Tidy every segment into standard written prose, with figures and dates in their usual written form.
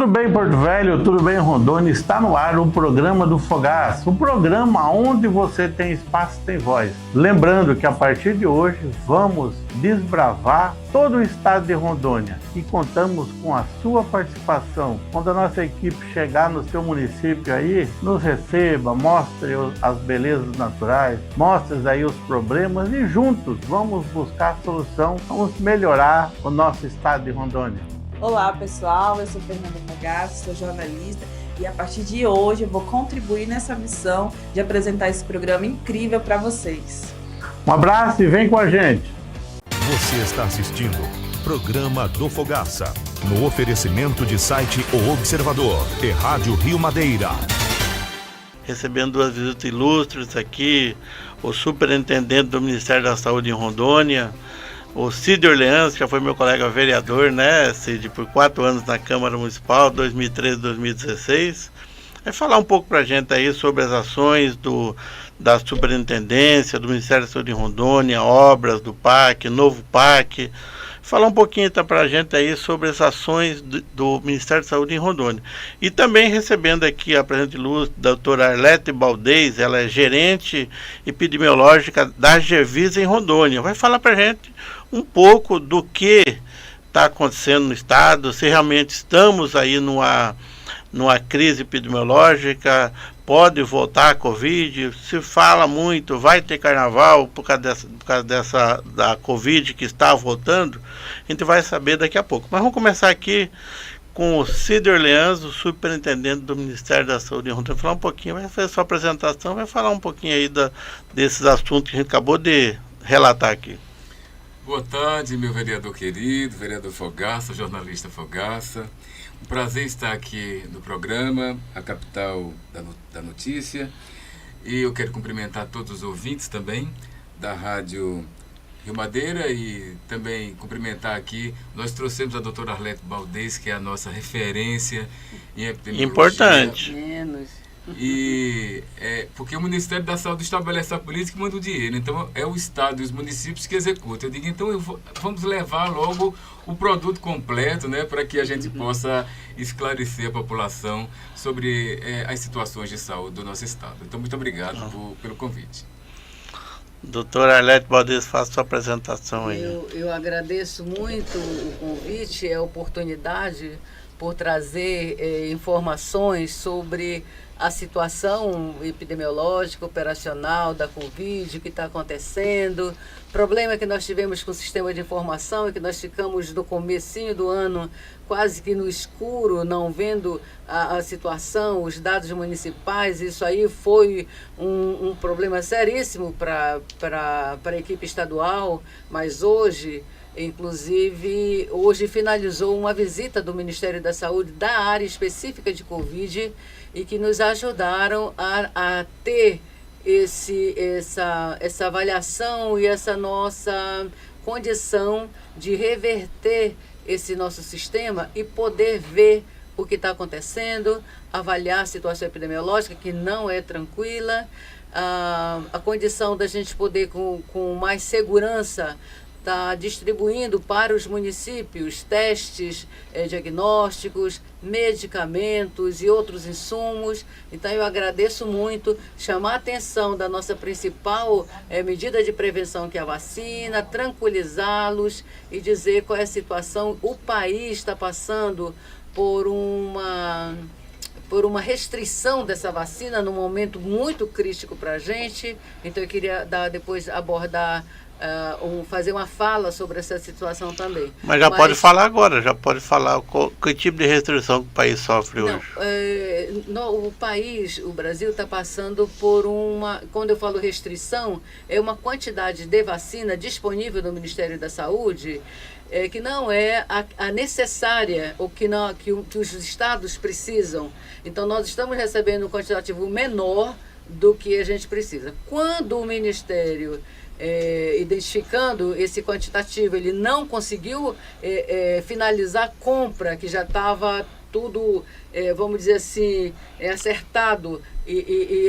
Tudo bem, Porto Velho? Tudo bem, Rondônia? Está no ar o programa do Fogaça, o programa onde você tem espaço e tem voz. Lembrando que a partir de hoje vamos desbravar todo o estado de Rondônia e contamos com a sua participação. Quando a nossa equipe chegar no seu município aí, nos receba, mostre as belezas naturais, mostre aí os problemas e juntos vamos buscar a solução, vamos melhorar o nosso estado de Rondônia. Olá pessoal, eu sou Fernanda Fogaça, sou jornalista e a partir de hoje eu vou contribuir nessa missão de apresentar esse programa incrível para vocês. Um abraço e vem com a gente! Você está assistindo Programa do Fogaça, no oferecimento de site O Observador e Rádio Rio Madeira. Recebendo duas visitas ilustres aqui, o superintendente do Ministério da Saúde em Rondônia, o Cid Orleans, que já foi meu colega vereador, né, Cid, por 4 anos na Câmara Municipal, 2013-2016. Vai falar um pouco para a gente aí sobre as ações da Superintendência, do Ministério da Saúde em Rondônia, obras do PAC, novo PAC. Falar um pouquinho então, para a gente aí sobre as ações do Ministério da Saúde em Rondônia. E também recebendo aqui a presença de luz da doutora Arlete Baldez, ela é gerente epidemiológica da Gevisa em Rondônia. Vai falar para a gente um pouco do que está acontecendo no estado, se realmente estamos aí numa crise epidemiológica, pode voltar a Covid, se fala muito, vai ter carnaval por causa da Covid que está voltando, a gente vai saber daqui a pouco. Mas vamos começar aqui com o Cid Orleans, o superintendente do Ministério da Saúde em Rondônia. Vai falar um pouquinho, vai fazer sua apresentação, vai falar um pouquinho aí desses assuntos que a gente acabou de relatar aqui. Boa tarde, meu vereador querido, vereador Fogaça, jornalista Fogaça. Um prazer estar aqui no programa, a capital da notícia. E eu quero cumprimentar todos os ouvintes também da Rádio Rio Madeira e também cumprimentar aqui, nós trouxemos a doutora Arlete Baldez, que é a nossa referência em epidemiologia. Importante. E porque o Ministério da Saúde estabelece a política e manda o dinheiro, então é o Estado e os municípios que executam. Eu digo, então vamos levar logo o produto completo, né, para que a gente possa esclarecer a população sobre as situações de saúde do nosso Estado. Então, muito obrigado pelo convite. Doutora Arlete Baldez, faça sua apresentação aí. Eu agradeço muito o convite e a oportunidade por trazer informações sobre a situação epidemiológica, operacional da Covid, o que está acontecendo, problema que nós tivemos com o sistema de informação e que nós ficamos do comecinho do ano quase que no escuro, não vendo a situação, os dados municipais. Isso aí foi um problema seríssimo para a equipe estadual, mas hoje, inclusive, hoje finalizou uma visita do Ministério da Saúde da área específica de Covid e que nos ajudaram a ter essa avaliação e essa nossa condição de reverter esse nosso sistema e poder ver o que está acontecendo, avaliar a situação epidemiológica, que não é tranquila, a condição da gente poder, com mais segurança, está distribuindo para os municípios testes diagnósticos, medicamentos e outros insumos. Então eu agradeço muito, chamar a atenção da nossa principal medida de prevenção, que é a vacina, tranquilizá-los e dizer qual é a situação. O país está passando por uma restrição dessa vacina num momento muito crítico para a gente. Então eu queria depois abordar, fazer uma fala sobre essa situação também. Mas pode falar agora, já pode falar que tipo de restrição que o país sofre hoje. O Brasil está passando por quando eu falo restrição, é uma quantidade de vacina disponível no Ministério da Saúde que não é a necessária, ou que os estados precisam. Então nós estamos recebendo um quantitativo menor do que a gente precisa. Quando o Ministério, identificando esse quantitativo, ele não conseguiu finalizar a compra, que já estava tudo, vamos dizer assim, acertado, e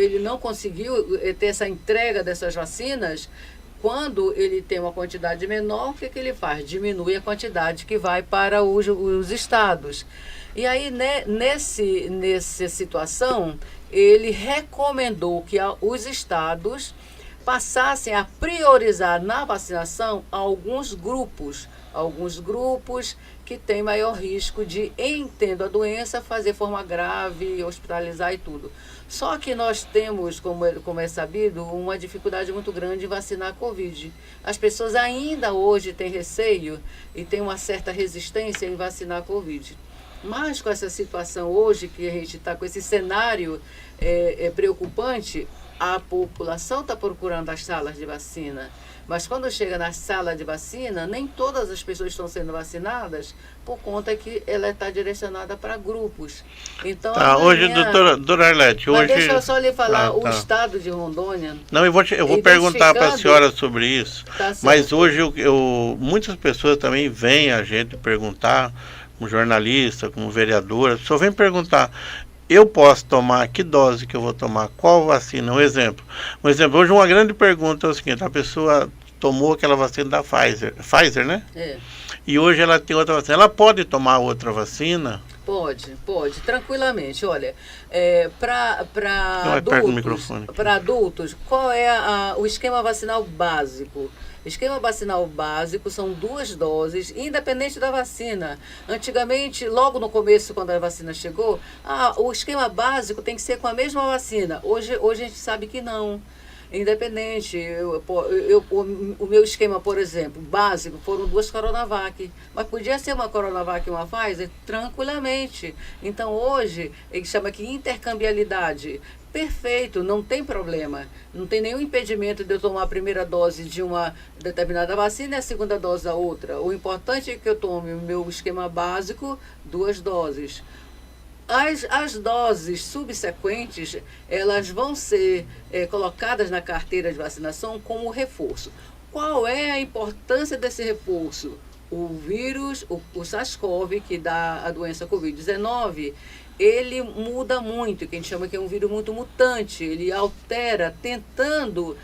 ele não conseguiu ter essa entrega dessas vacinas, quando ele tem uma quantidade menor, o que ele faz? Diminui a quantidade que vai para os estados. E aí, né, nessa situação, ele recomendou que os estados passassem a priorizar na vacinação alguns grupos que têm maior risco de, em tendo a doença, fazer forma grave, hospitalizar e tudo. Só que nós temos, como é sabido, uma dificuldade muito grande em vacinar a Covid. As pessoas ainda hoje têm receio e têm uma certa resistência em vacinar a Covid. Mas com essa situação hoje, que a gente está com esse cenário preocupante, a população está procurando as salas de vacina. Mas quando chega na sala de vacina, nem todas as pessoas estão sendo vacinadas, por conta que ela está direcionada para grupos. Então, tá, hoje, doutora Arlete, hoje... deixa eu só lhe falar, o estado de Rondônia... Não, eu vou perguntar para a senhora sobre isso, tá, mas hoje muitas pessoas também vêm a gente perguntar, como jornalista, como vereadora, só vem perguntar... Eu posso tomar, que dose que eu vou tomar, qual vacina? Um exemplo, hoje uma grande pergunta é o seguinte, a pessoa tomou aquela vacina da Pfizer, né? É. E hoje ela tem outra vacina, ela pode tomar outra vacina? Pode, tranquilamente. Olha, para adultos, qual é o esquema vacinal básico? Esquema vacinal básico são 2 doses, independente da vacina. Antigamente, logo no começo, quando a vacina chegou, o esquema básico tem que ser com a mesma vacina. Hoje a gente sabe que não. Independente. O meu esquema, por exemplo, básico, foram 2 Coronavac. Mas podia ser uma Coronavac e uma Pfizer tranquilamente. Então, hoje, ele chama que intercambiabilidade. Perfeito, não tem problema. Não tem nenhum impedimento de eu tomar a primeira dose de uma determinada vacina e a segunda dose da outra. O importante é que eu tome o meu esquema básico, 2 doses. As doses subsequentes, elas vão ser colocadas na carteira de vacinação como reforço. Qual é a importância desse reforço? O vírus, o SARS-CoV, que dá a doença Covid-19, ele muda muito, que a gente chama que é um vírus muito mutante, ele altera, tentando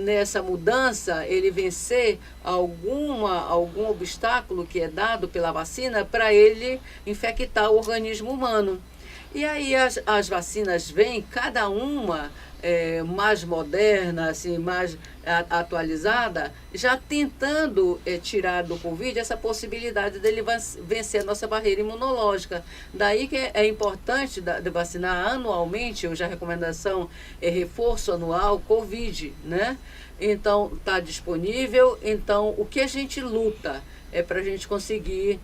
nessa mudança ele vencer algum obstáculo que é dado pela vacina para ele infectar o organismo humano. E aí as vacinas vêm, cada uma mais moderna, assim, mais atualizada, já tentando tirar do Covid essa possibilidade dele vencer a nossa barreira imunológica. Daí que é importante de vacinar anualmente, hoje a recomendação é reforço anual Covid, né? Então, está disponível. Então, o que a gente luta é para a gente conseguir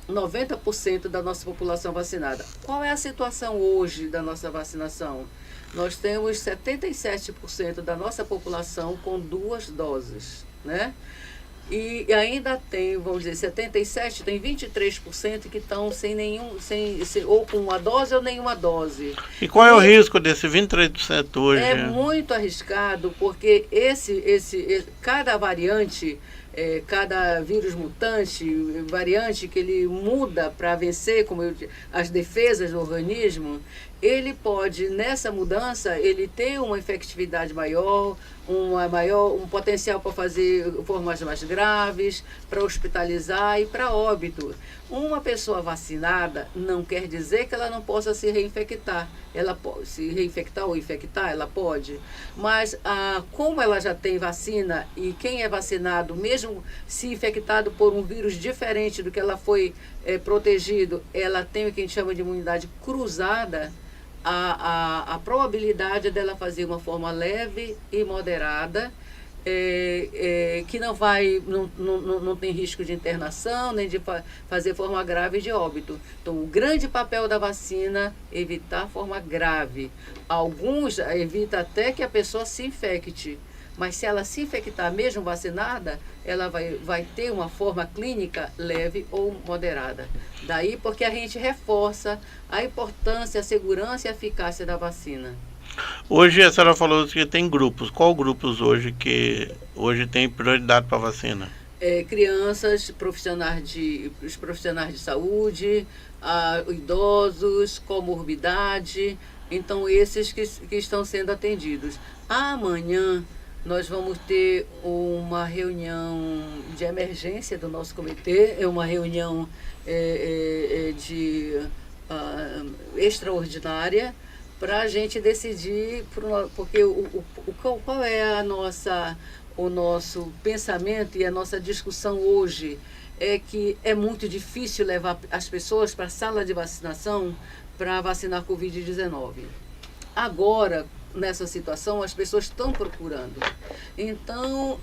90% da nossa população vacinada. Qual é a situação hoje da nossa vacinação? Nós temos 77% da nossa população com 2 doses, né? E ainda tem, vamos dizer, 77%, tem 23% que estão ou com uma dose ou nenhuma dose. E qual é o risco desse 23% hoje? É muito arriscado, porque cada variante, cada vírus mutante, variante que ele muda para vencer as defesas do organismo, ele pode, nessa mudança, ele ter uma efetividade maior, um potencial para fazer formas mais graves, para hospitalizar e para óbito. Uma pessoa vacinada não quer dizer que ela não possa se reinfectar. Ela pode se reinfectar ou infectar, ela pode. Mas como ela já tem vacina e quem é vacinado, mesmo se infectado por um vírus diferente do que ela foi protegido, ela tem o que a gente chama de imunidade cruzada. A probabilidade dela fazer uma forma leve e moderada, que não tem risco de internação, nem de fazer forma grave de óbito. Então, o grande papel da vacina é evitar forma grave. Alguns evita até que a pessoa se infecte. Mas se ela se infectar mesmo vacinada, ela vai ter uma forma clínica leve ou moderada. Daí porque a gente reforça a importância, a segurança e a eficácia da vacina. Hoje a senhora falou que tem grupos. Qual grupos hoje que hoje tem prioridade para a vacina? Crianças, os profissionais de saúde, idosos, comorbidade. Então esses que estão sendo atendidos. Amanhã nós vamos ter uma reunião de emergência do nosso comitê, é uma reunião extraordinária, para a gente decidir, porque qual é o nosso pensamento e a nossa discussão hoje é que é muito difícil levar as pessoas para a sala de vacinação para vacinar Covid-19. Agora, nessa situação, as pessoas estão procurando. Então,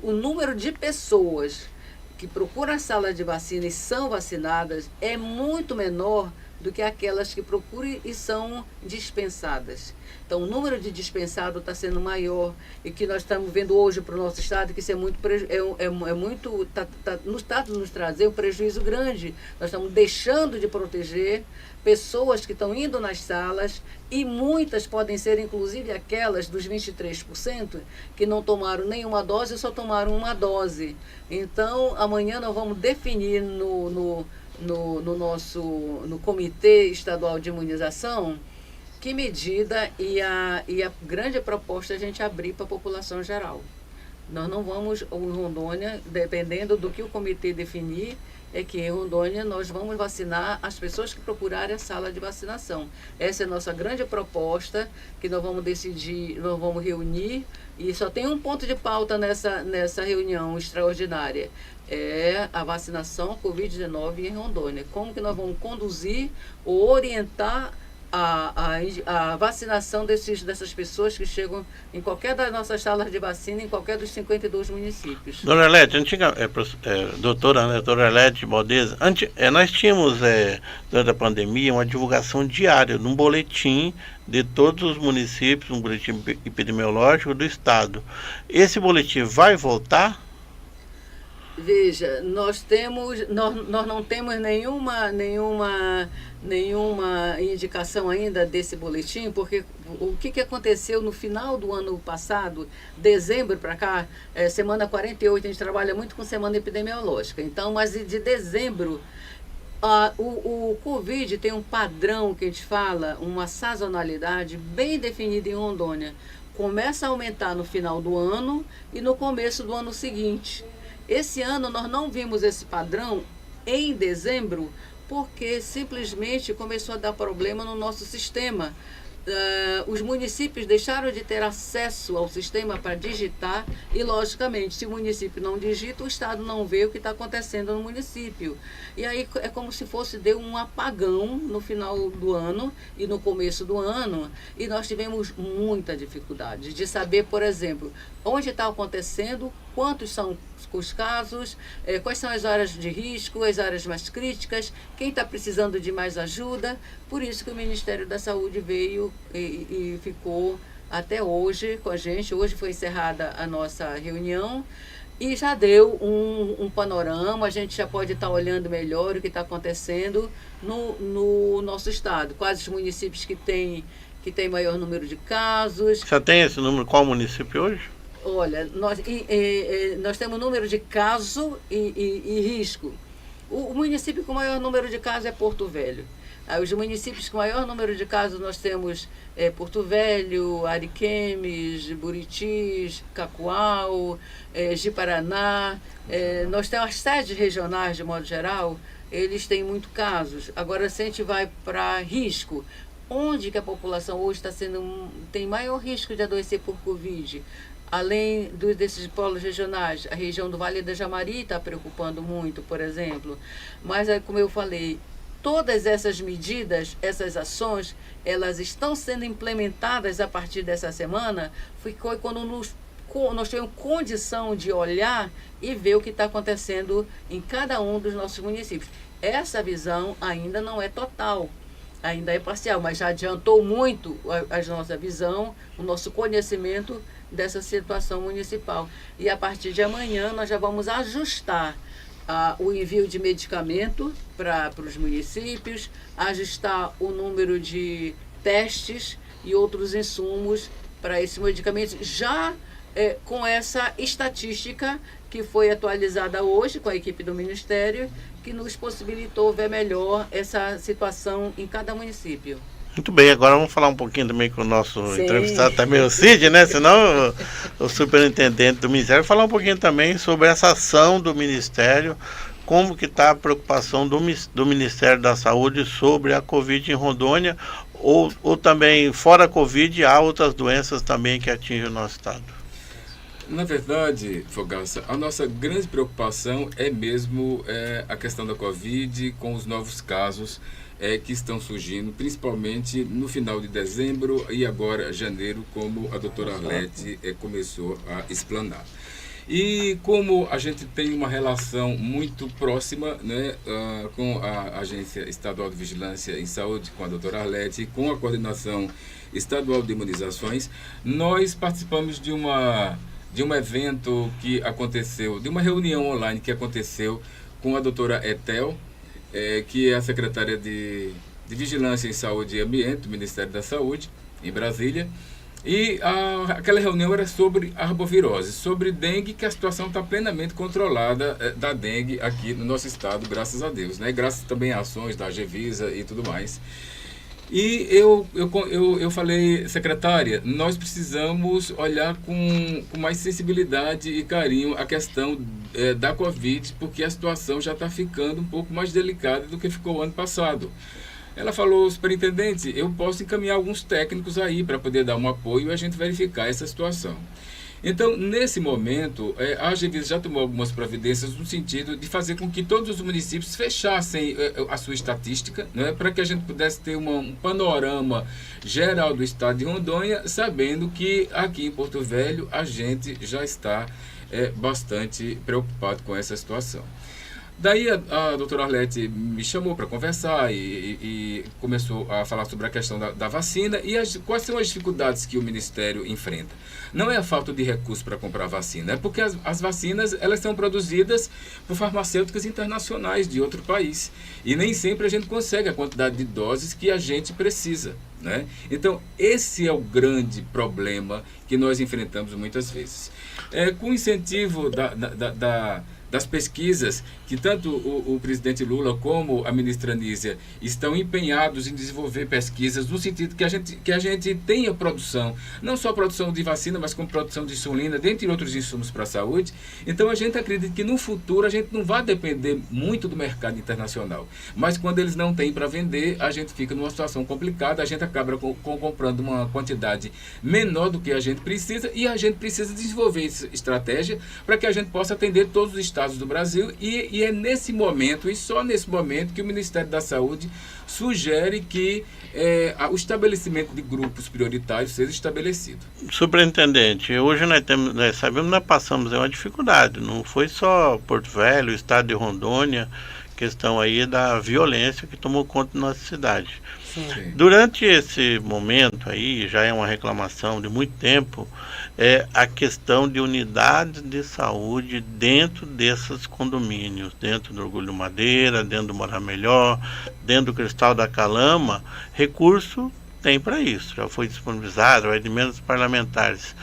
o número de pessoas que procuram a sala de vacina e são vacinadas é muito menor do que aquelas que procuram e são dispensadas. Então, o número de dispensados está sendo maior, e que nós estamos vendo hoje para o nosso estado que isso está nos trazer um prejuízo grande. Nós estamos deixando de proteger pessoas que estão indo nas salas, e muitas podem ser, inclusive, aquelas dos 23% que não tomaram nenhuma dose, só tomaram uma dose. Então, amanhã nós vamos definir no Comitê Estadual de Imunização que medida e a grande proposta é a gente abrir para a população geral. Nós não vamos, em Rondônia, dependendo do que o comitê definir, é que em Rondônia nós vamos vacinar as pessoas que procurarem a sala de vacinação. Essa é a nossa grande proposta, que nós vamos decidir, nós vamos reunir, e só tem um ponto de pauta nessa reunião extraordinária, é a vacinação Covid-19 em Rondônia. Como que nós vamos conduzir ou orientar a vacinação dessas pessoas que chegam em qualquer das nossas salas de vacina, em qualquer dos 52 municípios. Dona Arlete, doutora Arlete Valdez, nós tínhamos, durante a pandemia, uma divulgação diária num boletim de todos os municípios, um boletim epidemiológico do estado. Esse boletim vai voltar? Veja, nós não temos nenhuma indicação ainda desse boletim, porque o que aconteceu no final do ano passado, dezembro para cá, semana 48, a gente trabalha muito com semana epidemiológica. Então, mas de dezembro, o Covid tem um padrão que a gente fala, uma sazonalidade bem definida em Rondônia. Começa a aumentar no final do ano e no começo do ano seguinte. Esse ano nós não vimos esse padrão em dezembro, porque simplesmente começou a dar problema no nosso sistema. Os municípios deixaram de ter acesso ao sistema para digitar e, logicamente, se o município não digita, o Estado não vê o que está acontecendo no município. E aí é como se deu um apagão no final do ano e no começo do ano, e nós tivemos muita dificuldade de saber, por exemplo, onde está acontecendo, quantos são os casos, quais são as áreas de risco, as áreas mais críticas, quem está precisando de mais ajuda. Por isso que o Ministério da Saúde veio e ficou até hoje com a gente. Hoje foi encerrada a nossa reunião e já deu um panorama. A gente já pode estar olhando melhor o que está acontecendo no nosso estado. Quais os municípios que tem maior número de casos. Já tem esse número? Qual município hoje? Olha, nós temos número de caso e risco. O município com maior número de casos é Porto Velho. Os municípios com maior número de casos nós temos Porto Velho, Ariquemes, Buritis, Cacoal, Ji-Paraná. Nós temos as sedes regionais, de modo geral, eles têm muito casos. Agora, se a gente vai para risco, onde que a população hoje tem maior risco de adoecer por Covid? Além desses polos regionais, a região do Vale da Jamari está preocupando muito, por exemplo. Mas, como eu falei, todas essas medidas, essas ações, elas estão sendo implementadas a partir dessa semana. Foi quando nós tivemos condição de olhar e ver o que está acontecendo em cada um dos nossos municípios. Essa visão ainda não é total, ainda é parcial, mas já adiantou muito a nossa visão, o nosso conhecimento dessa situação municipal. E a partir de amanhã nós já vamos ajustar o envio de medicamento para os municípios, ajustar o número de testes e outros insumos para esses medicamentos, já com essa estatística que foi atualizada hoje com a equipe do Ministério, que nos possibilitou ver melhor essa situação em cada município. Muito bem, agora vamos falar um pouquinho também com o nosso Sim. entrevistado também, o Cid, né? Senão o superintendente do Ministério, falar um pouquinho também sobre essa ação do Ministério, como que está a preocupação do Ministério da Saúde sobre a Covid em Rondônia, ou também, fora a Covid, há outras doenças também que atingem o nosso estado. Na verdade, Fogaça, a nossa grande preocupação é mesmo a questão da Covid com os novos casos que estão surgindo, principalmente no final de dezembro e agora janeiro, como a doutora Arlete começou a explanar. E como a gente tem uma relação muito próxima, né, com a Agência Estadual de Vigilância em Saúde, com a doutora Arlete, e com a Coordenação Estadual de Imunizações, nós participamos de um evento que aconteceu, de uma reunião online que aconteceu com a doutora Etel, que é a secretária de Vigilância em Saúde e Ambiente do Ministério da Saúde, em Brasília. E aquela reunião era sobre arbovirose, sobre dengue, que a situação está plenamente controlada da dengue aqui no nosso estado, graças a Deus, né? Graças também a ações da Gevisa e tudo mais. E eu falei, secretária, nós precisamos olhar com mais sensibilidade e carinho a questão da Covid, porque a situação já está ficando um pouco mais delicada do que ficou ano passado. Ela falou, superintendente, eu posso encaminhar alguns técnicos aí para poder dar um apoio e a gente verificar essa situação. Então, nesse momento, a Agevisa já tomou algumas providências no sentido de fazer com que todos os municípios fechassem a sua estatística, né, para que a gente pudesse ter um panorama geral do estado de Rondônia, sabendo que aqui em Porto Velho a gente já está bastante preocupado com essa situação. Daí a doutora Arlete me chamou para conversar e começou a falar sobre a questão da vacina e quais são as dificuldades que o Ministério enfrenta. Não é a falta de recursos para comprar vacina, é porque as vacinas elas são produzidas por farmacêuticas internacionais de outro país e nem sempre a gente consegue a quantidade de doses que a gente precisa, né? Então, esse é o grande problema que nós enfrentamos muitas vezes. Com o incentivo das pesquisas, que tanto o presidente Lula como a ministra Anísia estão empenhados em desenvolver pesquisas no sentido que a gente tenha produção, não só produção de vacina, mas como produção de insulina, dentre outros insumos para a saúde. Então a gente acredita que no futuro a gente não vai depender muito do mercado internacional, mas quando eles não têm para vender, a gente fica numa situação complicada, a gente acaba comprando uma quantidade menor do que a gente precisa e a gente precisa desenvolver essa estratégia para que a gente possa atender todos os estados do Brasil e é nesse momento, e só nesse momento, que o Ministério da Saúde sugere que o estabelecimento de grupos prioritários seja estabelecido. Superintendente, hoje nós sabemos que nós passamos uma dificuldade, não foi só Porto Velho, o estado de Rondônia, questão aí da violência que tomou conta da nossa cidade. Sim. Durante esse momento aí, já é uma reclamação de muito tempo, a questão de unidades de saúde dentro desses condomínios, dentro do Orgulho Madeira, dentro do Morar Melhor, dentro do Cristal da Calama, recurso tem para isso, já foi disponibilizado, vai de menos parlamentares.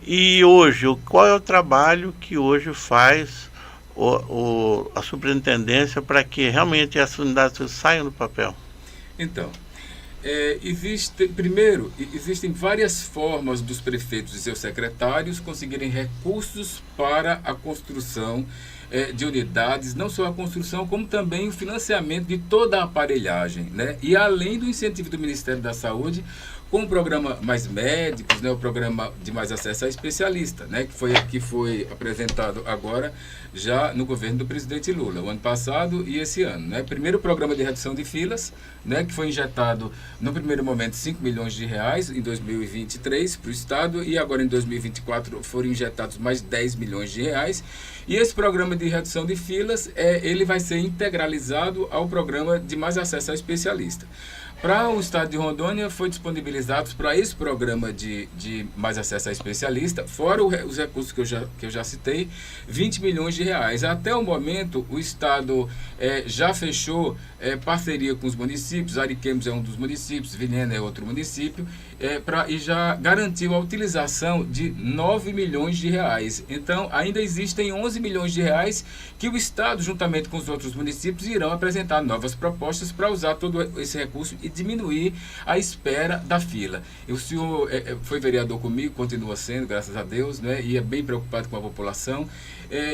E hoje, qual é o trabalho que hoje faz a superintendência para que realmente essas unidades saiam do papel? Então, existem várias formas dos prefeitos e seus secretários conseguirem recursos para a construção de unidades, não só a construção, como também o financiamento de toda a aparelhagem, né? E além do incentivo do Ministério da Saúde, com o programa Mais Médicos, né, o programa de mais acesso a especialista, né, que foi apresentado agora já no governo do presidente Lula, o ano passado e esse ano, né? Primeiro o programa de redução de filas, né, que foi injetado no primeiro momento 5 milhões de reais em 2023 para o estado e agora em 2024 foram injetados mais 10 milhões de reais. E esse programa de redução de filas, ele vai ser integralizado ao programa de mais acesso a especialista. Para o estado de Rondônia, foi disponibilizados para esse programa de mais acesso a especialista, fora os recursos que eu já citei, 20 milhões de reais. Até o momento, o estado já fechou parceria com os municípios, Ariquemes é um dos municípios, Vilhena é outro município, e já garantiu a utilização de 9 milhões de reais. Então, ainda existem 11 milhões de reais que o Estado, juntamente com os outros municípios, irão apresentar novas propostas para usar todo esse recurso e diminuir a espera da fila. E o senhor foi vereador comigo, continua sendo, graças a Deus, né? E é bem preocupado com a população.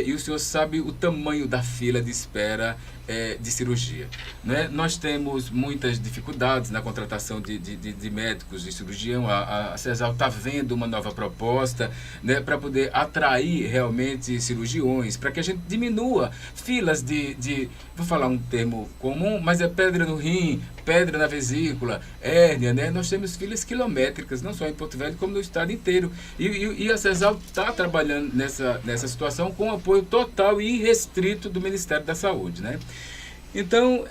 E o senhor sabe o tamanho da fila de espera de cirurgia, né? Nós temos muitas dificuldades na contratação de médicos, de cirurgião. A CESAL está vendo uma nova proposta, né, para poder atrair realmente cirurgiões, para que a gente diminua filas vou falar um termo comum, mas é pedra no rim, pedra na vesícula, hérnia, né? Nós temos filas quilométricas, não só em Porto Velho, como no estado inteiro. E a CESAL está trabalhando nessa situação com apoio total e irrestrito do Ministério da Saúde, né? Então,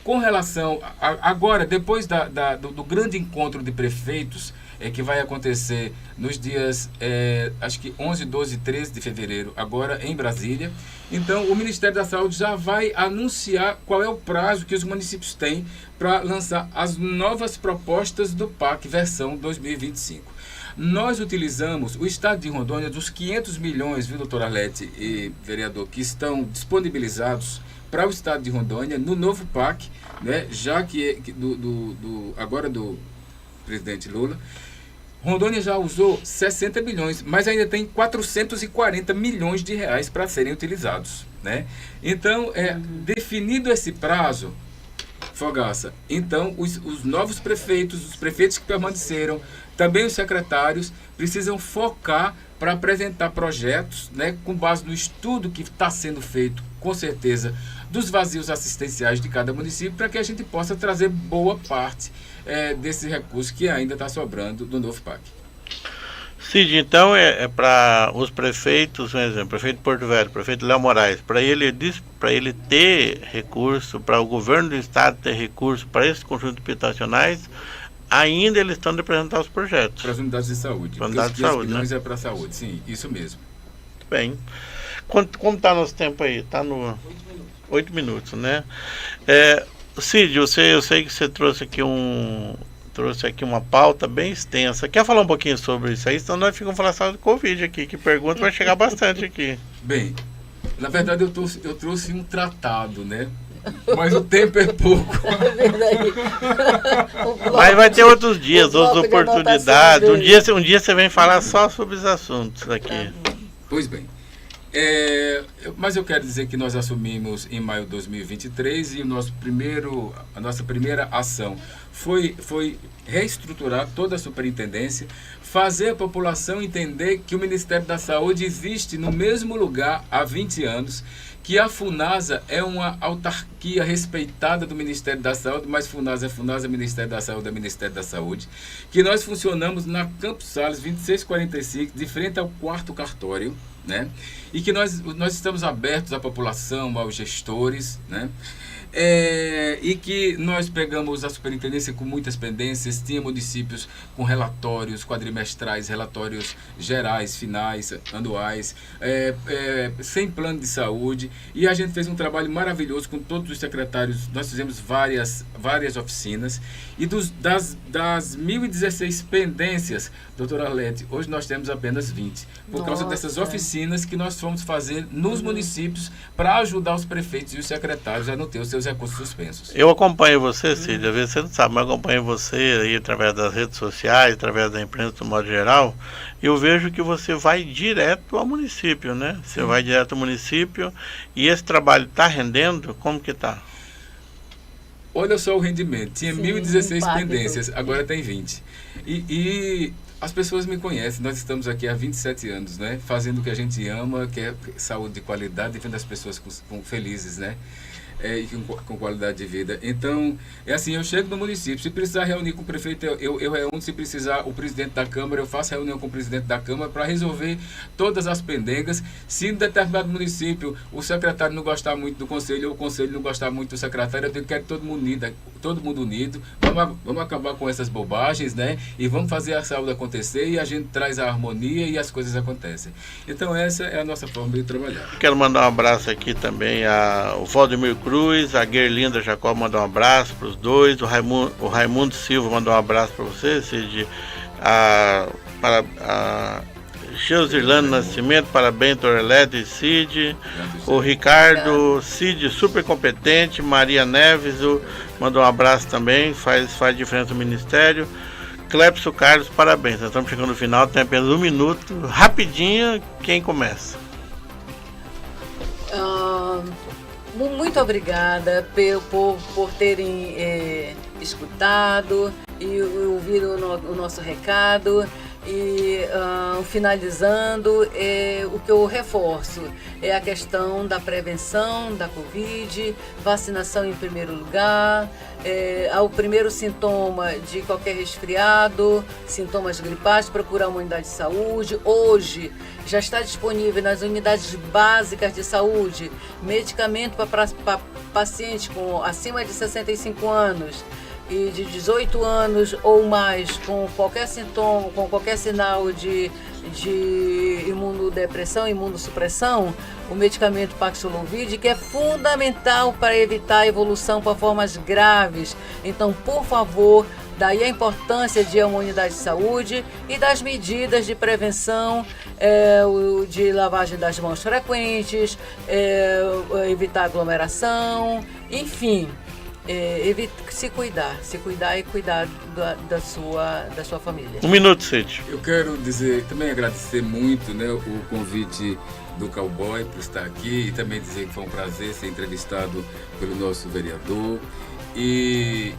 com relação agora, depois do grande encontro de prefeitos, que vai acontecer nos dias, acho que 11, 12 e 13 de fevereiro, agora em Brasília. Então, o Ministério da Saúde já vai anunciar qual é o prazo que os municípios têm para lançar as novas propostas do PAC versão 2025. Nós utilizamos o Estado de Rondônia dos 500 milhões, viu, doutor Arlete e vereador, que estão disponibilizados para o Estado de Rondônia no novo PAC, né, já que agora do presidente Lula. Rondônia já usou 60 milhões, mas ainda tem 440 milhões de reais para serem utilizados, né? Então, definido esse prazo, Fogaça, então os novos prefeitos, os prefeitos que permaneceram, também os secretários, precisam focar para apresentar projetos, né, com base no estudo que está sendo feito, com certeza, dos vazios assistenciais de cada município, para que a gente possa trazer boa parte desse recurso que ainda está sobrando do novo PAC. Cid, então para os prefeitos, por exemplo, prefeito de Porto Velho, prefeito Léo Moraes, para ele ter recurso, para o governo do estado ter recurso para esses conjuntos habitacionais, ainda eles estão de apresentar os projetos. Para as unidades de saúde. Para as unidades de saúde, né? É para a saúde, sim, isso mesmo. Bem. Como está nosso tempo aí? Está no 8 minutos, né? Cid, eu sei que você trouxe aqui uma pauta bem extensa. Quer falar um pouquinho sobre isso aí? Senão nós ficamos falando só do Covid aqui, que pergunta vai chegar bastante aqui. Bem, na verdade eu trouxe um tratado, né? Mas o tempo é pouco. É verdade. Mas vai ter outros dias, outras oportunidades. Um dia você vem falar só sobre os assuntos aqui. Pois bem. Mas eu quero dizer que nós assumimos em maio de 2023 e a nossa primeira ação foi reestruturar toda a superintendência, fazer a população entender que o Ministério da Saúde existe no mesmo lugar há 20 anos, que a FUNASA é uma autarquia respeitada do Ministério da Saúde, mas FUNASA é FUNASA, Ministério da Saúde é Ministério da Saúde, que nós funcionamos na Campos Sales 2645, de frente ao 4º cartório, né? E que nós estamos abertos à população, aos gestores, né? E que nós pegamos a superintendência com muitas pendências, tinha municípios com relatórios quadrimestrais, relatórios gerais, finais, anuais, sem plano de saúde, e a gente fez um trabalho maravilhoso com todos os secretários. Nós fizemos várias oficinas, e das 1.016 pendências, doutora Arlete, hoje nós temos apenas 20, por causa dessas oficinas que nós fomos fazer nos municípios para ajudar os prefeitos e os secretários a não ter os seus recursos suspensos. Eu acompanho você, Cid, às vezes você não sabe, mas eu acompanho você aí através das redes sociais, através da imprensa do modo geral, e eu vejo que você vai direto ao município, né? Você vai direto ao município, e esse trabalho está rendendo? Como que está? Olha só o rendimento, tinha 1.016 pendências, agora tem 20. E as pessoas me conhecem, nós estamos aqui há 27 anos, né? Fazendo o que a gente ama, que é saúde de qualidade, e vendo as pessoas felizes, né? E com qualidade de vida. Então, assim, eu chego no município, se precisar reunir com o prefeito, eu reúno, se precisar o presidente da Câmara, eu faço reunião com o presidente da Câmara para resolver todas as pendengas. Se em determinado município o secretário não gostar muito do conselho, ou o conselho não gostar muito do secretário, eu quero todo mundo unido, vamos acabar com essas bobagens, né? E vamos fazer a saúde acontecer, e a gente traz a harmonia e as coisas acontecem. Então, essa é a nossa forma de trabalhar. Quero mandar um abraço aqui também ao Valdemir Cruz, Cruz, a Gerlinda Jacó mandou um abraço para os dois, o Raimundo Silva mandou um abraço para você, Cid, para a Geusilane Nascimento, parabéns, Torelete e Cid, o Ricardo, Cid, super competente, Maria Neves, mandou um abraço também, faz diferença no Ministério. Clepso Carlos, parabéns, nós estamos chegando no final, tem apenas 1 minuto, rapidinho, quem começa? Muito obrigada por terem escutado e ouvido o nosso recado. E finalizando, o que eu reforço é a questão da prevenção da Covid, vacinação em primeiro lugar, ao primeiro sintoma de qualquer resfriado, sintomas gripais, procurar uma unidade de saúde. Hoje já está disponível nas unidades básicas de saúde medicamento para pacientes acima de 65 anos e de 18 anos ou mais com qualquer sintoma, com qualquer sinal de imunodepressão, imunossupressão, o medicamento Paxlovid, que é fundamental para evitar a evolução para formas graves. Então, por favor, daí a importância de uma unidade de saúde e das medidas de prevenção, de lavagem das mãos frequentes, evitar aglomeração, enfim. Se cuidar e cuidar da sua família. 1 minuto, Cid. Eu quero também agradecer muito, né, o convite do Cowboy por estar aqui e também dizer que foi um prazer ser entrevistado pelo nosso vereador. E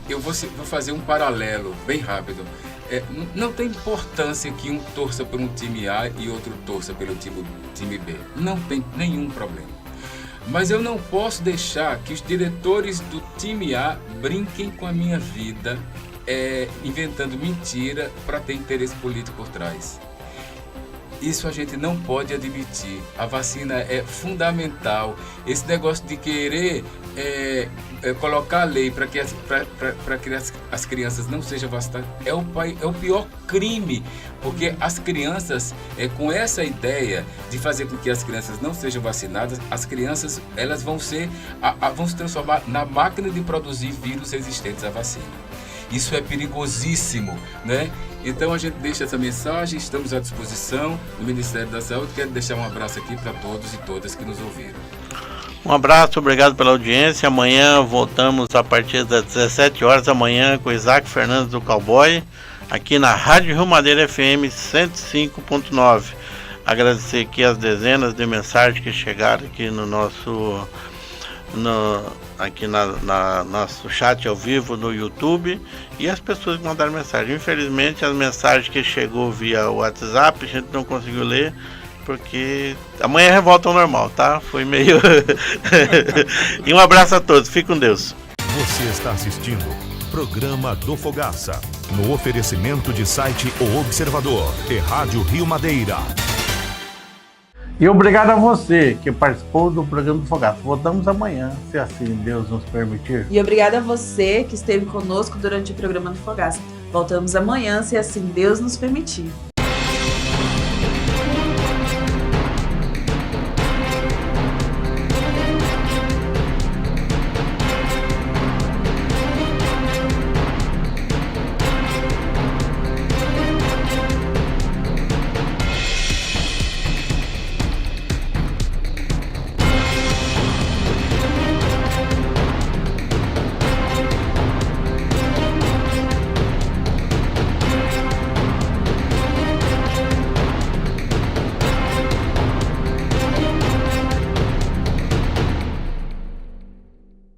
eu vou fazer um paralelo bem rápido. Não tem importância que um torça por um time A e outro torça pelo time B. Não tem nenhum problema. Mas eu não posso deixar que os diretores do time A brinquem com a minha vida, inventando mentira para ter interesse político por trás. Isso a gente não pode admitir. A vacina é fundamental. Esse negócio de querer colocar a lei para que as crianças não sejam vacinadas é o pior crime, porque as crianças, com essa ideia de fazer com que as crianças não sejam vacinadas, as crianças elas vão se transformar na máquina de produzir vírus resistentes à vacina. Isso é perigosíssimo, né? Então a gente deixa essa mensagem, estamos à disposição do Ministério da Saúde. Quero deixar um abraço aqui para todos e todas que nos ouviram. Um abraço, obrigado pela audiência. Amanhã voltamos a partir das 17 horas amanhã com Isaac Fernandes do Cowboy, aqui na Rádio Rio Madeira FM 105.9. Agradecer aqui as dezenas de mensagens que chegaram aqui no nosso nosso chat ao vivo no YouTube e as pessoas que mandaram mensagem. Infelizmente as mensagens que chegou via WhatsApp a gente não conseguiu ler, porque amanhã volta ao normal, tá? Foi meio... E um abraço a todos, fique com Deus. Você está assistindo Programa do Fogaça, no oferecimento de site O Observador e Rádio Rio Madeira. E obrigado a você que participou do programa do Fogaça. Voltamos amanhã, se assim Deus nos permitir. E obrigada a você que esteve conosco durante o programa do Fogaça. Voltamos amanhã, se assim Deus nos permitir.